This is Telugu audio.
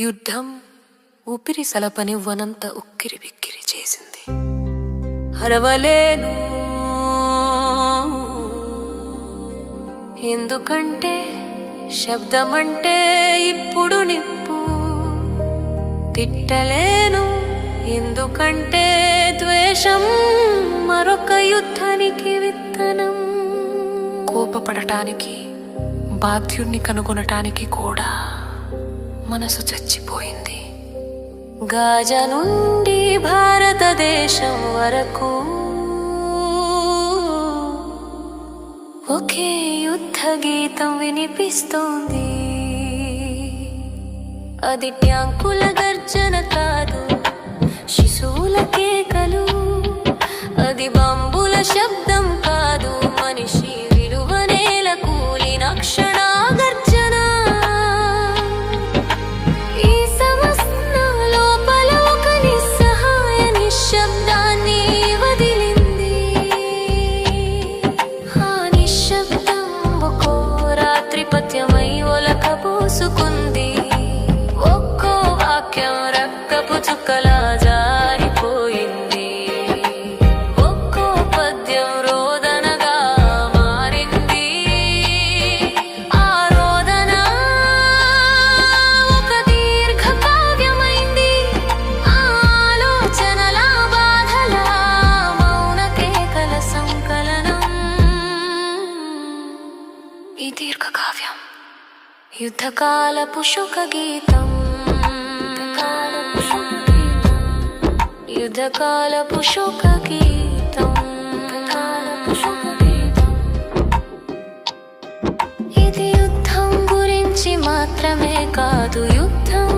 యుద్ధం ఊపిరి సలపనివ్వనంత ఉక్కిరి బిక్కిరి చేసింది. అరవలేను ఎందుకంటే శబ్దమంటే ఇప్పుడు నిప్పు. తిట్టలేను ఎందుకంటే ద్వేషం మరొక యుద్ధానికి విత్తనం. కోపపడటానికి బాధ్యుణ్ణి కనుగొనటానికి కూడా మనసు చచ్చిపోయింది. గాజా నుండి భారతదేశం వరకు ఒకే యుద్ధ గీతం వినిపిస్తోంది. అది ట్యాంకుల గర్జన కాదు, శిశువుల కేకలు. అది బాంబుల శబ్దం కాదు, మనిషి విలువనేల కూలిన క్షణ గర్జన. ఈ సమస్త లోపల ఒక నిస్సహాయ నిశ్శబ్దాన్ని వదిలింది. ఆ నిశ్శబ్దం ఒక్కో రాత్రిపత్యమై ఒలకబోసుకుంది. ఒక్కో వాక్యం రక్తపు చుక్కలా జారిపోయింది. ఒక్కో పద్యం రోదనగా మారింది. ఆ రోదన ఒక దీర్ఘ కావ్యమైంది. ఆ ఆలోచనల బాధల మౌన కేకల సంకలనం. ఈ దీర్ఘ కావ్యం యుద్ధకాలపు శోక గీతం. యుద్ధకాలపు శోక గీతం. ఇది యుద్ధం గురించి మాత్రమే కాదు, యుద్ధం